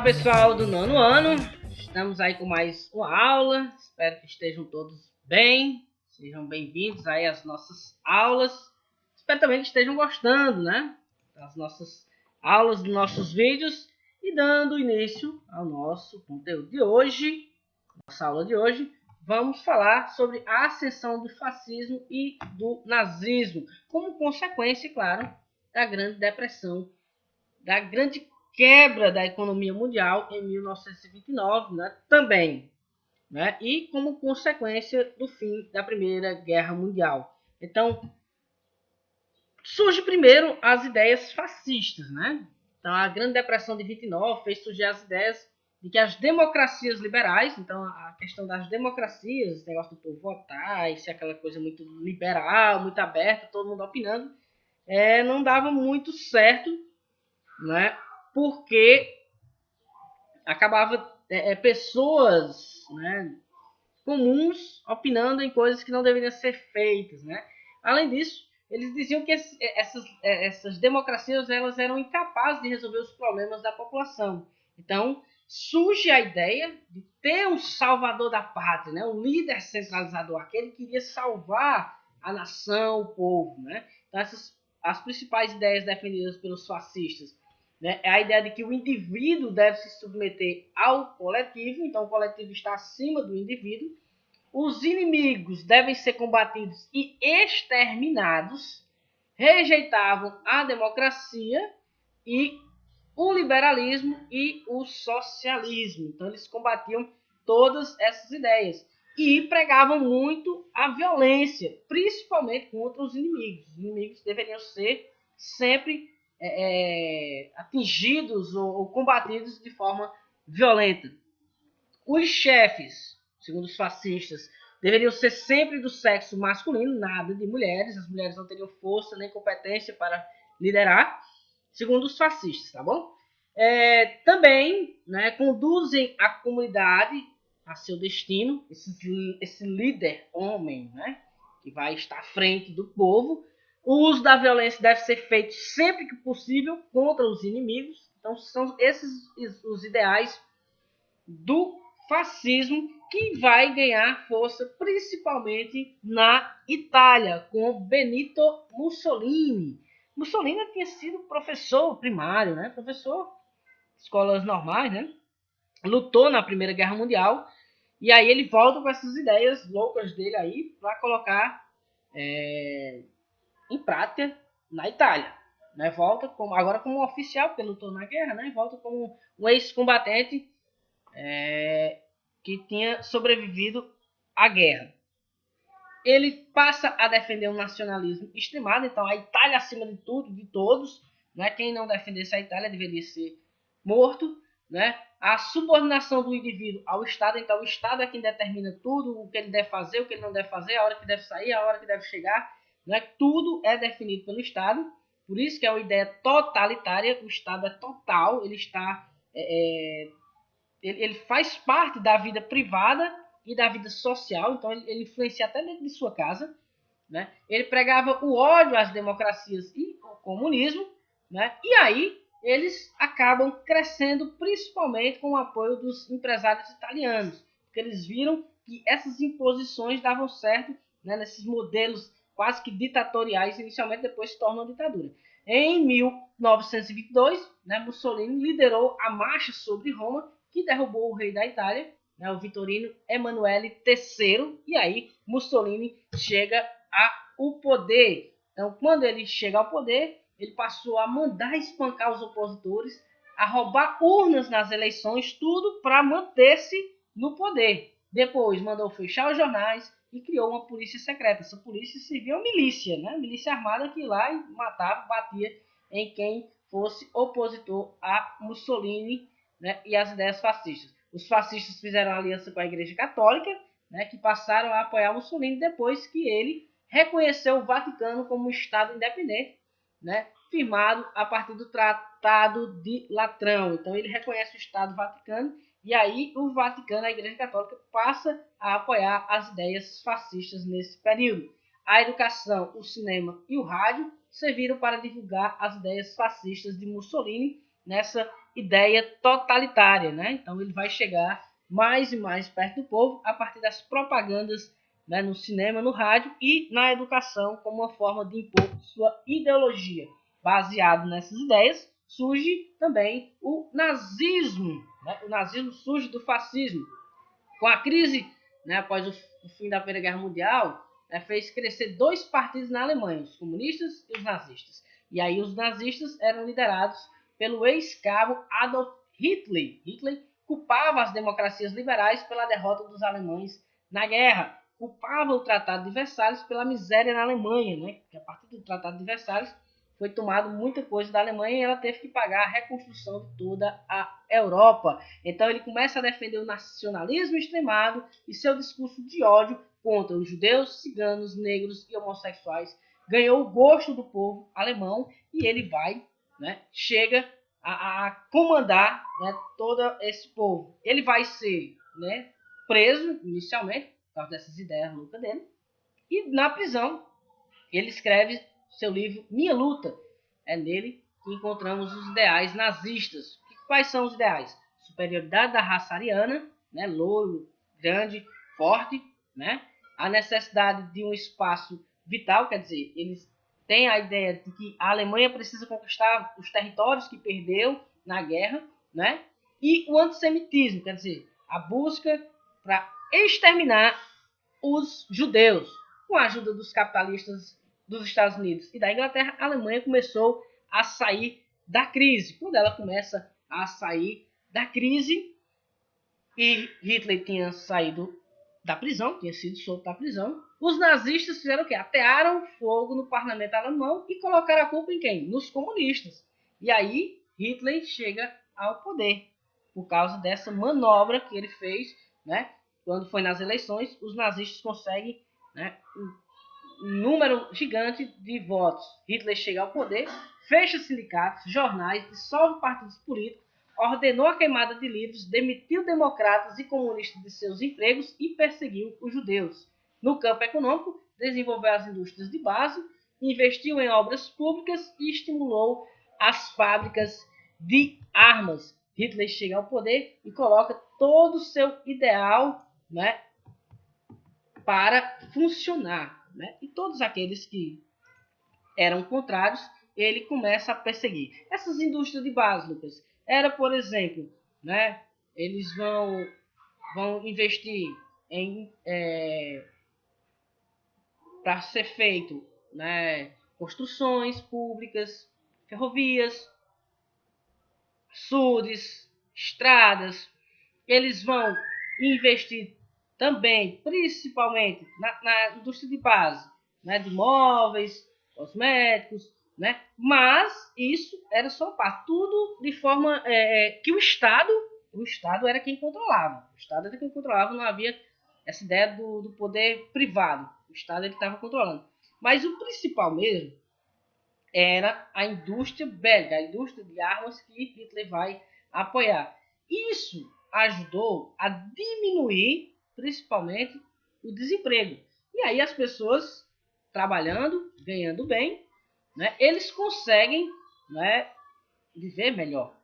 Pessoal do nono ano, estamos aí com mais uma aula, espero que estejam todos bem, sejam bem-vindos aí às nossas aulas, espero também que estejam gostando, né, das nossas aulas, dos nossos vídeos, e dando início ao nosso conteúdo de hoje, nossa aula de hoje, vamos falar sobre a ascensão do fascismo e do nazismo, como consequência, claro, da Grande Depressão, da grande quebra da economia mundial em 1929, né, também, né, e como consequência do fim da Primeira Guerra Mundial. Então, surge primeiro as ideias fascistas, né? Então, a Grande Depressão de 29 fez surgir as ideias de que as democracias liberais, então a questão das democracias, esse negócio do povo votar, isso é aquela coisa muito liberal, muito aberta, todo mundo opinando, não dava muito certo, né? Porque acabava pessoas, né, comuns opinando em coisas que não deveriam ser feitas, né? Além disso, eles diziam que essas democracias elas eram incapazes de resolver os problemas da população. Então, surge a ideia de ter um salvador da pátria, né? Um líder centralizador, aquele que iria salvar a nação, o povo, né? Então, as principais ideias defendidas pelos fascistas, né, é a ideia de que o indivíduo deve se submeter ao coletivo, então o coletivo está acima do indivíduo. Os inimigos devem ser combatidos e exterminados, rejeitavam a democracia e o liberalismo e o socialismo. Então eles combatiam todas essas ideias e pregavam muito a violência, principalmente contra os inimigos. Os inimigos deveriam ser sempre atingidos ou combatidos de forma violenta. Os chefes, segundo os fascistas, deveriam ser sempre do sexo masculino, nada de mulheres. As mulheres não teriam força nem competência para liderar, segundo os fascistas, tá bom? Também, né, conduzem a comunidade a seu destino, esse líder homem, né, que vai estar à frente do povo. O uso da violência deve ser feito sempre que possível contra os inimigos. Então, são esses os ideais do fascismo, que vai ganhar força principalmente na Itália, com Benito Mussolini. Mussolini tinha sido professor primário, né? Professor de escolas normais, né? Lutou na Primeira Guerra Mundial, e aí ele volta com essas ideias loucas dele aí para colocar em prática na Itália. Né? Volta agora como oficial, porque lutou na guerra, né? Volta como um ex-combatente que tinha sobrevivido à guerra. Ele passa a defender um nacionalismo extremado, então a Itália acima de tudo, de todos, né? Quem não defendesse a Itália deveria ser morto, né? A subordinação do indivíduo ao Estado, então o Estado é quem determina tudo, o que ele deve fazer, o que ele não deve fazer, a hora que deve sair, a hora que deve chegar, né? Tudo é definido pelo Estado, por isso que é uma ideia totalitária, o Estado é total, ele está ele faz parte da vida privada e da vida social, então ele influencia até dentro de sua casa, né? Ele pregava o ódio às democracias e ao comunismo, né? E aí eles acabam crescendo principalmente com o apoio dos empresários italianos, porque eles viram que essas imposições davam certo, né, nesses modelos quase que ditatoriais, inicialmente, depois se tornam ditadura. Em 1922, né, Mussolini liderou a marcha sobre Roma, que derrubou o rei da Itália, né, o Vitorino Emanuele III, e aí Mussolini chega ao poder. Então, quando ele chega ao poder, ele passou a mandar espancar os opositores, a roubar urnas nas eleições, tudo para manter-se no poder. Depois mandou fechar os jornais e criou uma polícia secreta. Essa polícia servia uma milícia, né? Milícia armada que ia lá e matava, batia em quem fosse opositor a Mussolini, né, e as ideias fascistas. Os fascistas fizeram aliança com a Igreja Católica, né, que passaram a apoiar Mussolini depois que ele reconheceu o Vaticano como um Estado independente, né, firmado a partir do Tratado de Latrão. Então ele reconhece o Estado Vaticano e aí o Vaticano, a Igreja Católica, passa a apoiar as ideias fascistas nesse período. A educação, o cinema e o rádio serviram para divulgar as ideias fascistas de Mussolini, nessa ideia totalitária, né? Então ele vai chegar mais e mais perto do povo a partir das propagandas, né, no cinema, no rádio e na educação como uma forma de impor sua ideologia. Baseado nessas ideias, surge também o nazismo. Né? O nazismo surge do fascismo. Com a crise, né, após o fim da Primeira Guerra Mundial, fez crescer dois partidos na Alemanha, os comunistas e os nazistas. E aí os nazistas eram liderados pelo ex-cabo Adolf Hitler. Hitler culpava as democracias liberais pela derrota dos alemães na guerra, culpava o Tratado de Versalhes pela miséria na Alemanha, né? Porque a partir do Tratado de Versalhes foi tomado muita coisa da Alemanha e ela teve que pagar a reconstrução de toda a Europa. Então ele começa a defender o nacionalismo extremado e seu discurso de ódio contra os judeus, ciganos, negros e homossexuais ganhou o gosto do povo alemão e ele vai, né, chega a comandar, né, todo esse povo. Ele vai ser, né, preso inicialmente por causa dessas ideias loucas dele e na prisão ele escreve seu livro Minha Luta. É nele que encontramos os ideais nazistas. Quais são os ideais? Superioridade da raça ariana, né, louro, grande, forte, né? A necessidade de um espaço vital, quer dizer, eles têm a ideia de que a Alemanha precisa conquistar os territórios que perdeu na guerra, né? E o antissemitismo, quer dizer, a busca para exterminar os judeus, com a ajuda dos capitalistas dos Estados Unidos e da Inglaterra. A Alemanha começou a sair da crise. Quando ela começa a sair da crise e Hitler tinha saído da prisão, tinha sido solto da prisão, os nazistas fizeram o quê? Atearam fogo no parlamento alemão e colocaram a culpa em quem? Nos comunistas. E aí Hitler chega ao poder por causa dessa manobra que ele fez, né? Quando foi nas eleições, os nazistas conseguem, né, um número gigante de votos. Hitler chega ao poder, fecha sindicatos, jornais, dissolve partidos políticos, ordenou a queimada de livros, demitiu democratas e comunistas de seus empregos e perseguiu os judeus. No campo econômico, desenvolveu as indústrias de base, investiu em obras públicas e estimulou as fábricas de armas. Hitler chega ao poder e coloca todo o seu ideal, né, para funcionar. Né? E todos aqueles que eram contrários, ele começa a perseguir. Essas indústrias de base, Lucas, era, por exemplo, né, eles vão investir em para ser feito, né, construções públicas, ferrovias, açudes, estradas. Eles vão investir também, principalmente, na indústria de base, né, de móveis, cosméticos, né? Mas isso era só parte, tudo de forma que o Estado era quem controlava. O Estado era quem controlava, não havia essa ideia do poder privado. O Estado estava controlando. Mas o principal mesmo era a indústria bélica, a indústria de armas que Hitler vai apoiar. Isso ajudou a diminuir, principalmente, o desemprego. E aí as pessoas trabalhando, ganhando bem, né, eles conseguem, né, viver melhor.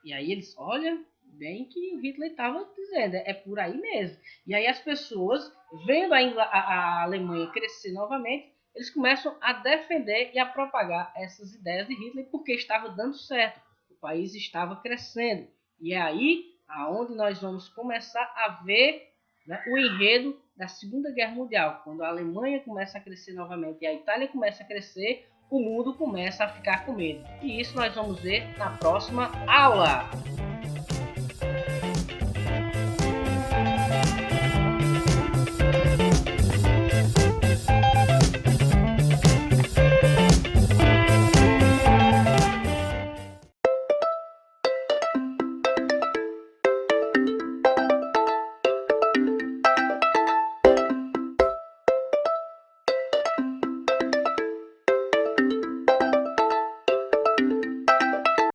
E aí eles olham bem que o Hitler estava dizendo, é por aí mesmo. E aí as pessoas, vendo a Alemanha crescer novamente, eles começam a defender e a propagar essas ideias de Hitler porque estava dando certo. O país estava crescendo. E é aí aonde nós vamos começar a ver, né, o enredo da Segunda Guerra Mundial. Quando a Alemanha começa a crescer novamente e a Itália começa a crescer, o mundo começa a ficar com medo. E isso nós vamos ver na próxima aula.